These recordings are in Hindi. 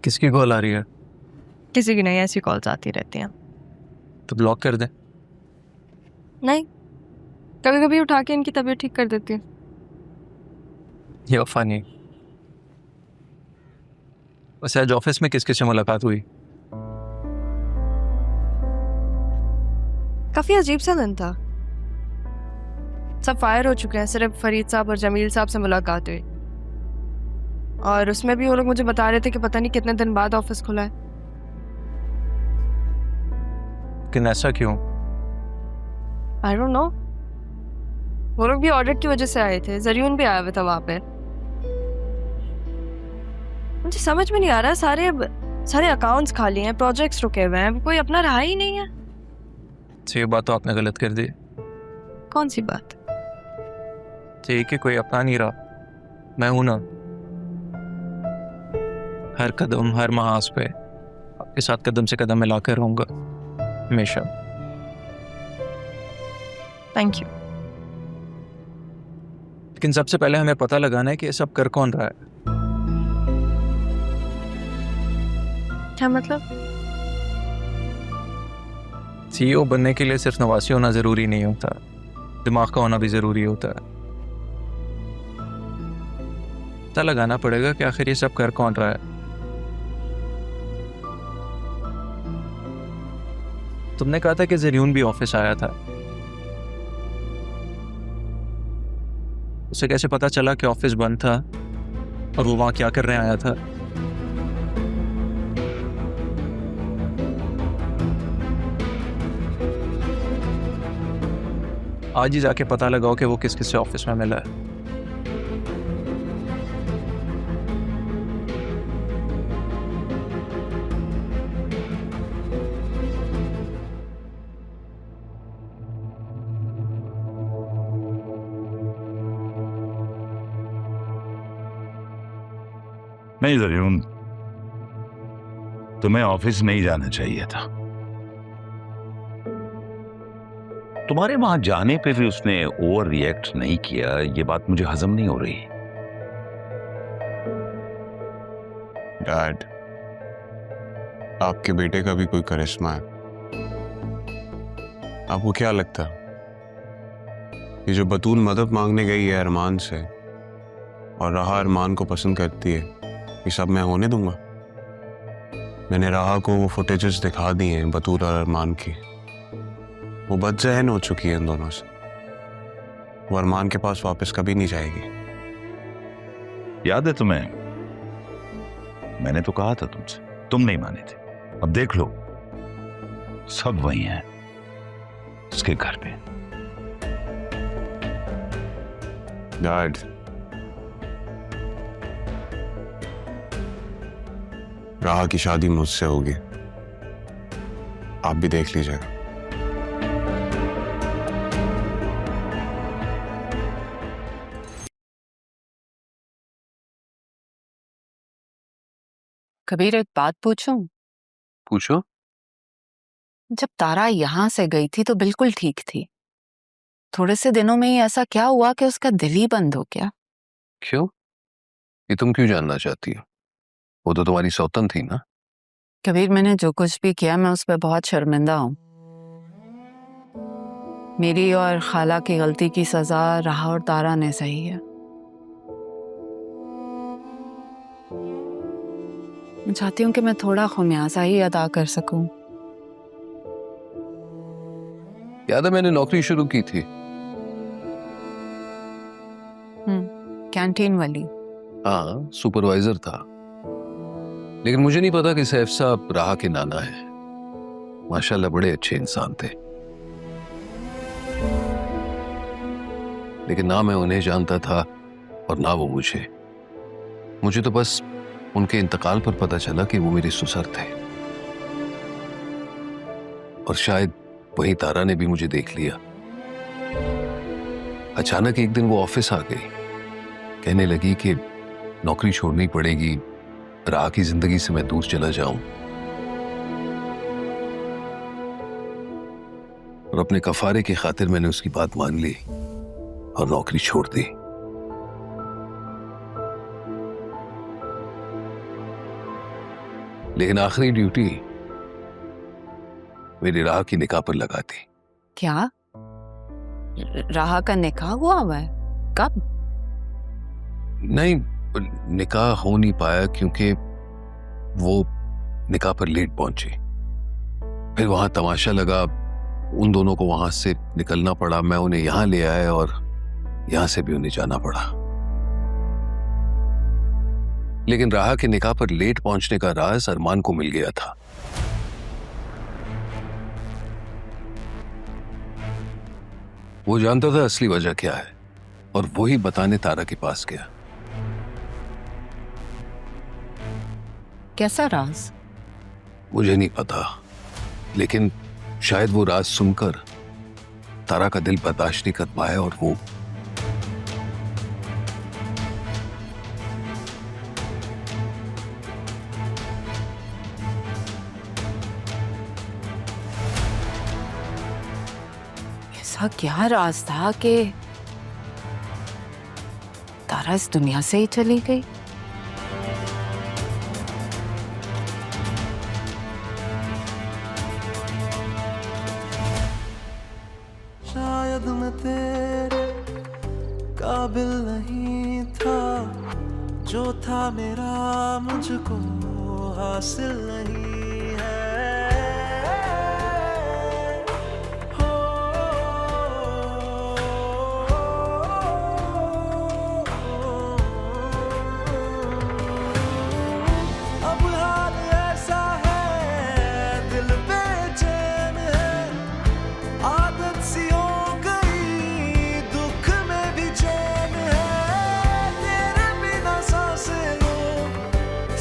किसकी कॉल आ रही है? किसी की नहीं, ऐसी कॉल्स आती रहती हैं। तो ब्लॉक कर दे। नहीं, कभी कभी उठा के इनकी तबीयत ठीक कर देती हूँ। ये फनी। वैसे आज ऑफिस में किस किस से मुलाकात हुई? काफी अजीब सा दिन था। सब फायर हो चुके हैं, सिर्फ फरीद साहब और जमील साहब से मुलाकात हुई। और उसमें भी वो लोग मुझे बता रहे थे कि पता नहीं कितने दिन बाद ऑफिस खुला है। लेकिन ऐसा क्यों? I don't know. वो लोग भी ऑडिट की वजह से आए थे, जरियून भी आया हुआ था वहां पे। मुझे समझ में नहीं आ रहा, सारे अकाउंट्स खाली हैं, प्रोजेक्ट्स रुके हुए हैं, कोई अपना रहा ही नहीं है। तो ये बात तो आपने गलत कर दी। कौन सी बात? ठीक है, कोई अपना नहीं रहा। मैं हूं ना, हर कदम हर महाज पे आपके साथ कदम से कदम मिलाकर रहूंगा हमेशा। Thank you. लेकिन सबसे पहले हमें पता लगाना है कि ये सब कर कौन रहा है। क्या मतलब? सीईओ बनने के लिए सिर्फ नवासी होना जरूरी नहीं होता, दिमाग का होना भी जरूरी होता है। पता लगाना पड़ेगा कि आखिर ये सब कर कौन रहा है। तुमने कहा था कि जरियून भी ऑफिस आया था, उसे कैसे पता चला कि ऑफिस बंद था और वो वहां क्या करने आया था? आज ही जाके पता लगाओ कि वो किस किस से ऑफिस में मिला है। नहीं जरूर, तुम्हें ऑफिस नहीं जाना चाहिए था। तुम्हारे वहां जाने पे भी उसने ओवर रिएक्ट नहीं किया, ये बात मुझे हजम नहीं हो रही। डैड, आपके बेटे का भी कोई करिश्मा है। आपको क्या लगता है ये जो बतूल मदद मांगने गई है अरमान से और राहा अरमान को पसंद करती है, ये सब मैं होने दूंगा? मैंने राहा को वो फुटेजेस दिखा दी हैं बतूल और अरमान की। वो बदज़हन हो चुकी है इन दोनों से। वो अरमान के पास वापस कभी नहीं जाएगी। याद है तुम्हें? मैंने तो कहा था तुमसे, तुम नहीं माने थे। अब देख लो, सब वही हैं, उसके घर पे। डैड, राहा की शादी मुझसे होगी, आप भी देख लीजिएगा। कबीर, एक बात पूछूं? पूछो। जब तारा यहाँ से गई थी तो बिल्कुल ठीक थी। थोड़े से दिनों में ही ऐसा क्या हुआ कि उसका दिल ही बंद हो गया? क्यों? ये तुम क्यों जानना चाहती हो? वो तो तुम्हारी सौतन थी ना। कबीर, मैंने जो कुछ भी किया मैं उस पर बहुत शर्मिंदा हूँ। मेरी और खाला की गलती की सजा राहा और तारा ने सही है। मैं चाहती हूँ कि मैं थोड़ा खुमियाजा ही अदा कर सकूं। याद है मैंने नौकरी शुरू की थी? कैंटीन वाली। हाँ, सुपरवाइजर था। लेकिन मुझे नहीं पता कि सैफ साहब राहा के नाना है। माशाल्लाह बड़े अच्छे इंसान थे, लेकिन ना मैं उन्हें जानता था और ना वो मुझे तो बस उनके इंतकाल पर पता चला कि वो मेरे ससुर थे। और शायद वही तारा ने भी मुझे देख लिया। अचानक एक दिन वो ऑफिस आ गई, कहने लगी कि नौकरी छोड़नी पड़ेगी, राह की जिंदगी से मैं दूर चला जाऊं। और अपने कफारे की खातिर मैंने उसकी बात मान ली और नौकरी छोड़ दी। लेकिन आखिरी ड्यूटी मेरी राह की निकाह पर लगा दी। क्या? राहा का निकाह हुआ है? कब? नहीं, निकाह हो नहीं पाया क्योंकि वो निकाह पर लेट पहुंची। फिर वहां तमाशा लगा, उन दोनों को वहां से निकलना पड़ा, मैं उन्हें यहां ले आया और यहां से भी उन्हें जाना पड़ा। लेकिन राहा के निकाह पर लेट पहुंचने का राज अरमान को मिल गया था। वो जानता था असली वजह क्या है और वही बताने तारा के पास गया। कैसा राज? मुझे नहीं पता, लेकिन शायद वो राज सुनकर तारा का दिल बर्दाश्त नहीं कर पाया और वो ऐसा क्या राज था कि तारा इस दुनिया से ही चली गई? शायद मैं तेरे काबिल नहीं था, जो था मेरा मुझको हासिल नहीं है। हो अब हाल ऐसा है, दिल बेचैन है, आदत सी हो गई, दुख में भी चैन है। तेरे बिना सांसें लो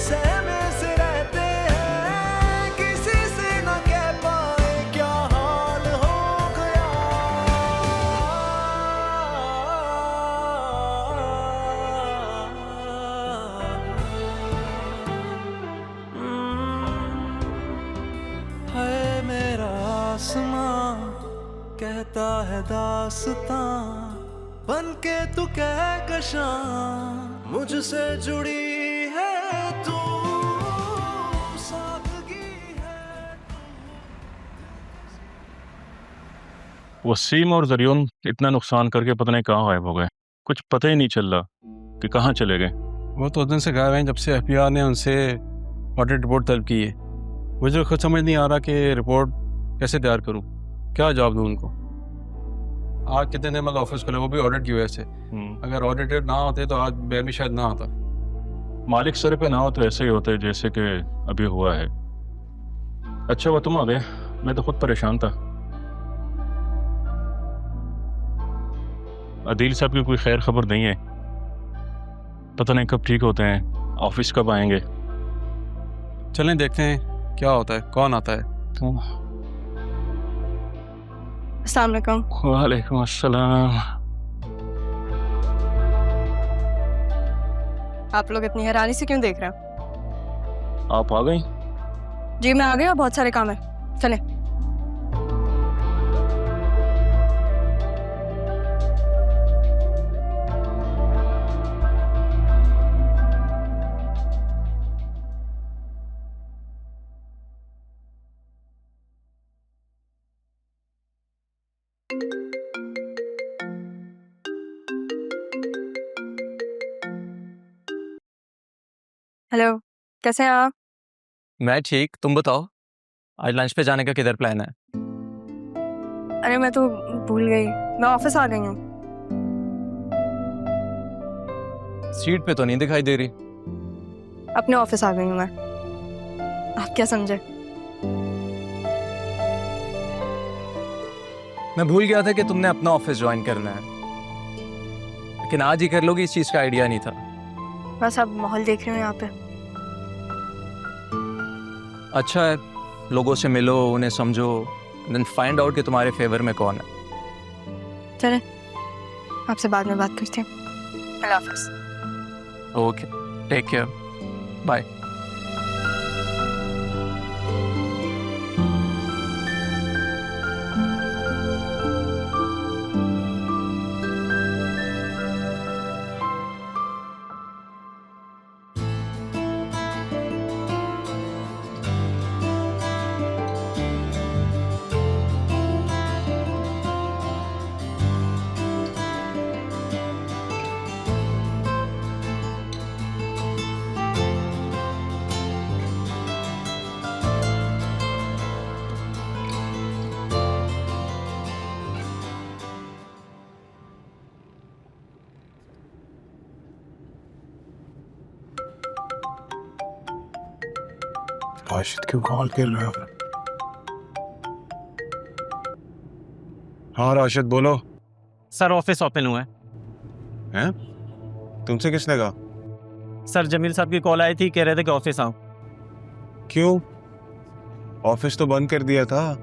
सहमे से रहते हैं, किसी से न कह पाए क्या हाल हो गया। है मेरा आसमां कहता है दास्तां, बन के तू कहकशां मुझसे जुड़ी है तू, सादगी है। वसीम और जरियन इतना नुकसान करके पता नहीं कहाँ गायब हो गए। कुछ पता ही नहीं चल रहा कि कहाँ चले गए। वो तो उस दिन से गायब हैं जब से एफबीआई ने उनसे ऑडिट रिपोर्ट तलब की है। मुझे खुद समझ नहीं आ रहा कि रिपोर्ट कैसे तैयार करूं, क्या जवाब दूं उनको। आज कितने दिन मतलब ऑफिस खुले, वो भी ऑडिट की वजह से। अगर ऑडिटर ना होते तो आज मैं भी शायद ना आता। मालिक सर पे ना हो तो ऐसे ही होते जैसे कि अभी हुआ है। अच्छा हुआ तुम आ गए, मैं तो खुद परेशान था। अदील साहब की कोई खैर खबर नहीं है, पता नहीं कब ठीक होते हैं, ऑफिस कब आएंगे। चलें देखते हैं क्या होता है, कौन आता है। अस्सलाम वालेकुम। वालेकुम अस्सलाम। आप लोग इतनी हैरानी से क्यों देख रहे हो? आप आ गई? जी मैं आ गई और बहुत सारे काम है, चलें। हेलो, कैसे हैं आप? मैं ठीक, तुम बताओ आज लंच पे जाने का किधर प्लान है? अरे मैं तो भूल गई, मैं ऑफिस आ गई हूँ। स्ट्रीट पे तो नहीं दिखाई दे रही। अपने ऑफिस आ गई हूँ मैं। आप क्या समझे? मैं भूल गया था कि तुमने अपना ऑफिस ज्वाइन करना है, लेकिन आज ही कर लोगी इस चीज का आइडिया नहीं था। बस अब माहौल देख रही हूँ यहाँ पे। अच्छा है, लोगों से मिलो, उन्हें समझो, देन फाइंड आउट कि तुम्हारे फेवर में कौन है। चले, आपसे बाद में बात करते हैं। अल्लाह हाफिज। Okay, take care, bye. Rashid क्यों कॉल कर रहा है? हाँ राशिद बोलो। सर ऑफिस ओपन हुआ है। हैं? तुमसे किसने कहा? सर जमील साहब की कॉल आई थी, कह रहे थे कि ऑफिस आओ। क्यों? ऑफिस तो बंद कर दिया था।